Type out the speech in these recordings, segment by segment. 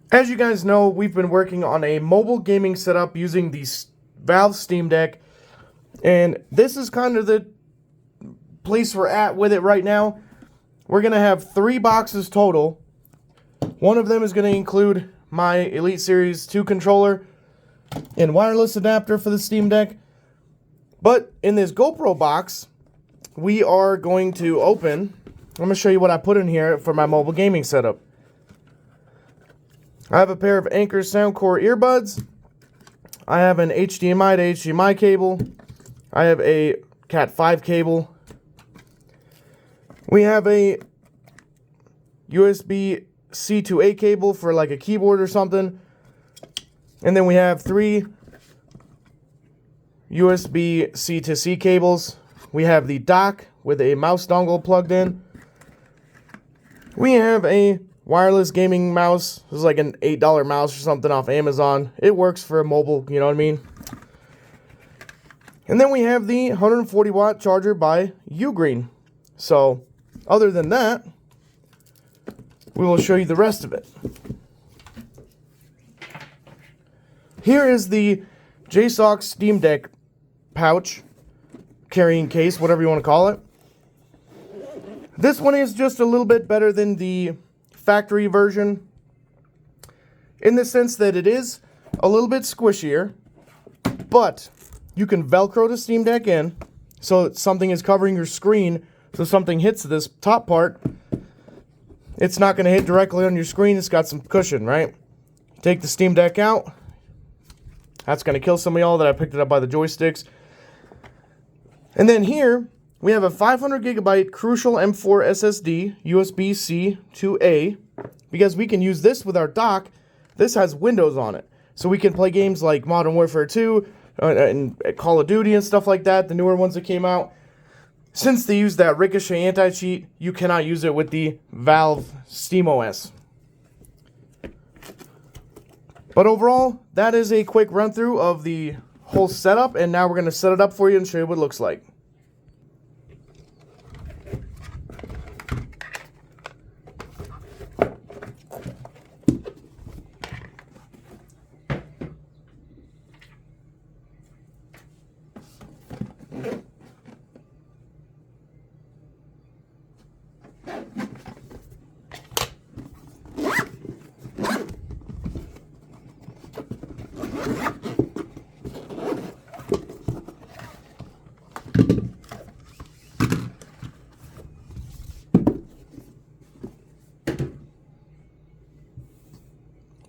As you guys know, we've been working on a mobile gaming setup using the Valve Steamdeck, and this is kind of the place we're at with it right now. We're going to have 3 boxes total. One of them is going to include my Elite Series 2 controller and wireless adapter for the Steam Deck. But in this GoPro box, we are going to open. I'm going to show you what I put in here for my mobile gaming setup. I have a pair of Anker Soundcore earbuds. I have an HDMI to HDMI cable. I have a Cat 5 cable. We have a USB-C to A cable for like a keyboard or something. And then we have 3 USB-C to C cables. We have the dock with a mouse dongle plugged in. We have a wireless gaming mouse. This is like an $8 mouse or something off Amazon. It works for a mobile, you know what I mean? And then we have the 140 watt charger by Ugreen. So, other than that, we will show you the rest of it. Here is the JSOC Steam Deck pouch, carrying case, whatever you want to call it. This one is just a little bit better than the factory version in the sense that it is a little bit squishier, but you can Velcro the Steam Deck in so something is covering your screen, so something hits this top part, it's not going to hit directly on your screen. It's got some cushion, right? Take the Steam Deck out. That's going to kill some of y'all that I picked it up by the joysticks. And then here we have a 500 gigabyte Crucial M4 SSD, USB-C to A, because we can use this with our dock. This has Windows on it, so we can play games like Modern Warfare 2 and Call of Duty and stuff like that, the newer ones that came out. Since they use that Ricochet anti-cheat, you cannot use it with the Valve SteamOS. But overall, that is a quick run-through of the whole setup, and now we're going to set it up for you and show you what it looks like.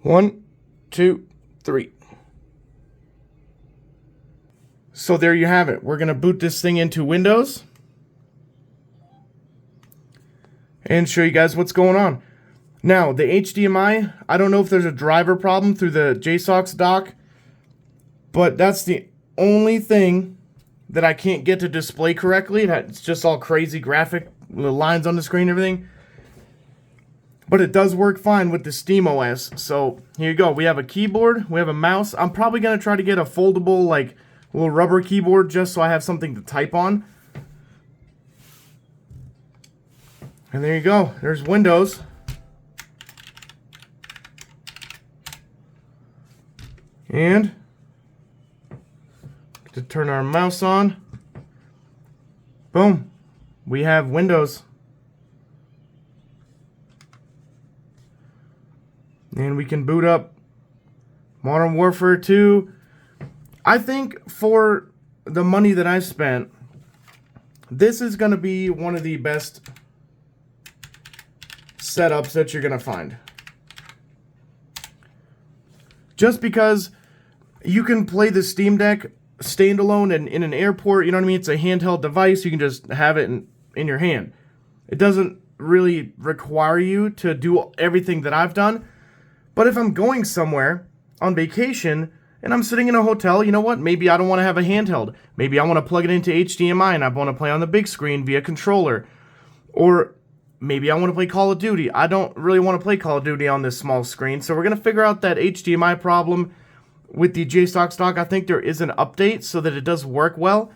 One, two, three. So there you have it. We're going to boot this thing into Windows and show you guys what's going on. Now, the HDMI, I don't know if there's a driver problem through the JSOC dock, but that's the only thing that I can't get to display correctly. It's just all crazy graphic, the lines on the screen and everything. But it does work fine with the SteamOS. So here you go. We have a keyboard. We have a mouse. I'm probably going to try to get a foldable, like, little rubber keyboard just so I have something to type on. And there you go. There's Windows. And to turn our mouse on. Boom. We have Windows. And we can boot up Modern Warfare 2. I think for the money that I've spent, this is going to be one of the best setups that you're going to find. Just because you can play the Steam Deck standalone and in an airport, you know what I mean? It's a handheld device. You can just have it in your hand. It doesn't really require you to do everything that I've done. But if I'm going somewhere on vacation and I'm sitting in a hotel, you know what? Maybe I don't want to have a handheld. Maybe I want to plug it into HDMI and I want to play on the big screen via controller. Or maybe I want to play Call of Duty. I don't really want to play Call of Duty on this small screen. So we're going to figure out that HDMI problem with the JSOC dock. I think there is an update so that it does work well.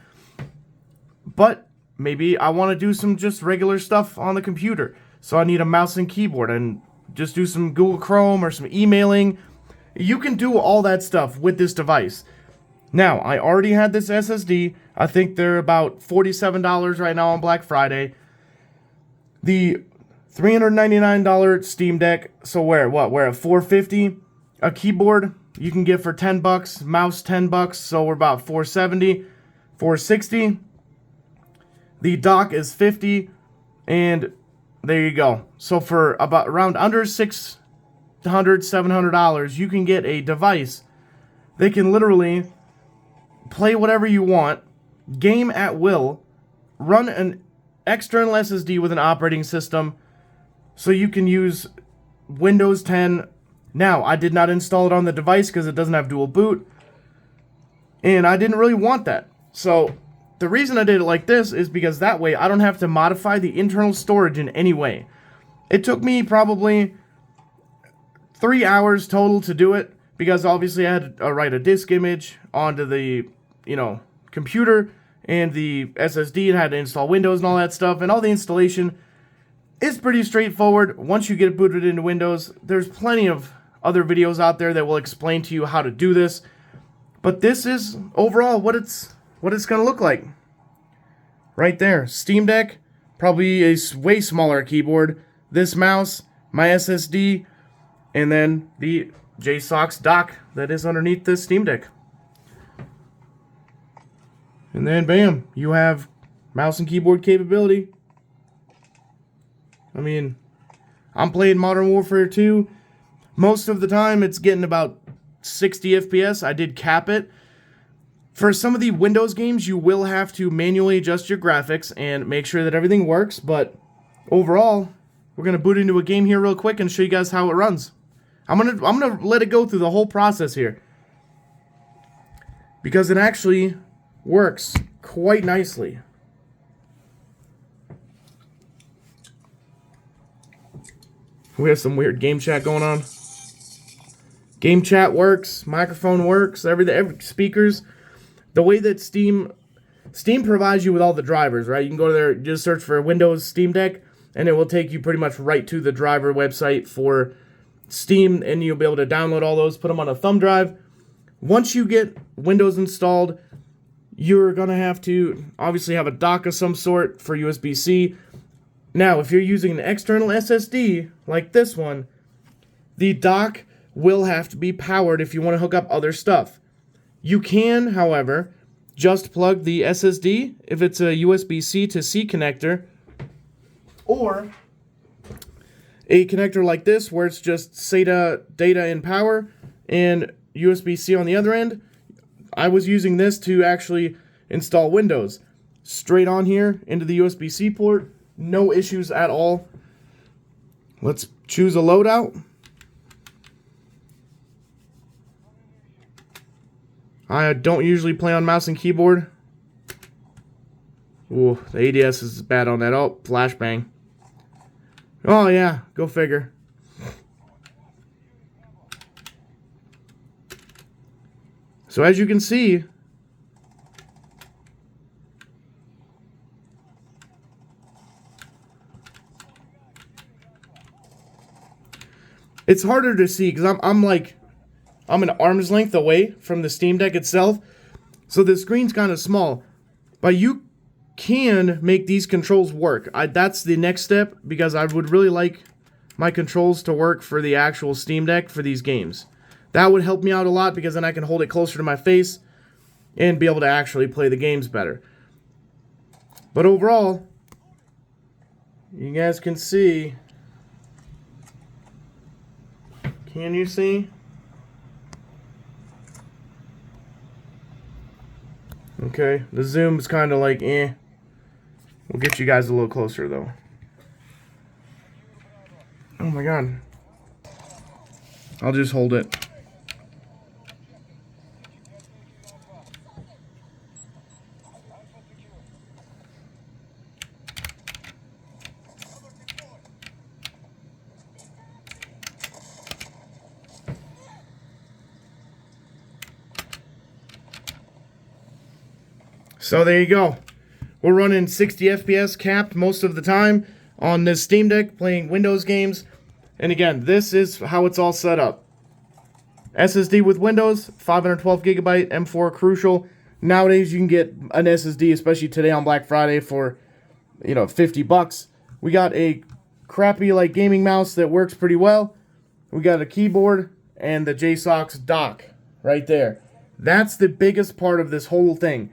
But maybe I want to do some just regular stuff on the computer. So I need a mouse and keyboard. And just do some Google Chrome or some emailing. You can do all that stuff with this device. Now, I already had this SSD. I think they're about $47 right now on Black Friday. The $399 Steam Deck, so we're at $450. A keyboard you can get for $10, mouse $10, so we're about $470, $460. The dock is $50, and there you go. So for about around under $600, $700, you can get a device that can literally play whatever you want, game at will, run an external SSD with an operating system, so you can use Windows 10. Now, I did not install it on the device because it doesn't have dual boot, and I didn't really want that. So the reason I did it like this is because that way I don't have to modify the internal storage in any way. It took me probably 3 hours total to do it, because obviously I had to write a disk image onto the, computer and the SSD, and had to install Windows and all that stuff, and all the installation is pretty straightforward. Once you get it booted into Windows, there's plenty of other videos out there that will explain to you how to do this, but this is overall what it's going to look like. Right there, Steam Deck, probably a way smaller keyboard, this mouse, my SSD, and then the JSOX dock that is underneath this Steam Deck. And then bam, you have mouse and keyboard capability. I mean, I'm playing Modern Warfare 2. Most of the time it's getting about 60 FPS. I did cap it. For some of the Windows games, you will have to manually adjust your graphics and make sure that everything works, but overall, we're going to boot into a game here real quick and show you guys how it runs. I'm gonna let it go through the whole process here, because it actually works quite nicely. We have some weird game chat going on. Game chat works, microphone works, every speakers. The way that Steam provides you with all the drivers, right? You can go to there, just search for Windows Steam Deck, and it will take you pretty much right to the driver website for Steam, and you'll be able to download all those, put them on a thumb drive. Once you get Windows installed, you're going to have to obviously have a dock of some sort for USB-C. Now, if you're using an external SSD like this one, the dock will have to be powered if you want to hook up other stuff. You can, however, just plug the SSD if it's a USB-C to C connector, or a connector like this where it's just SATA data and power and USB-C on the other end. I was using this to actually install Windows. Straight on here into the USB-C port. No issues at all. Let's choose a loadout. I don't usually play on mouse and keyboard. Ooh, the ADS is bad on that. Oh, flashbang. Oh yeah, go figure. So as you can see, it's harder to see because I'm an arm's length away from the Steam Deck itself, so the screen's kind of small. But you can make these controls work. That's the next step, because I would really like my controls to work for the actual Steam Deck for these games. That would help me out a lot, because then I can hold it closer to my face and be able to actually play the games better. But overall, you guys can see. Can you see? Okay, the zoom is kind of like eh. We'll get you guys a little closer though. Oh my god. I'll just hold it. So there you go. We're running 60 FPS capped most of the time on this Steam Deck, playing Windows games. And again, this is how it's all set up. SSD with Windows, 512 gigabyte, M4 Crucial. Nowadays, you can get an SSD, especially today on Black Friday, for, you know, $50. We got a crappy, like, gaming mouse that works pretty well. We got a keyboard and the JSOX dock right there. That's the biggest part of this whole thing.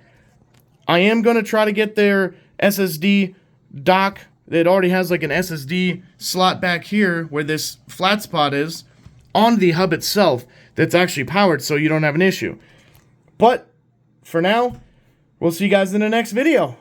I am going to try to get their SSD dock. It already has like an SSD slot back here where this flat spot is on the hub itself that's actually powered, so you don't have an issue. But for now, we'll see you guys in the next video.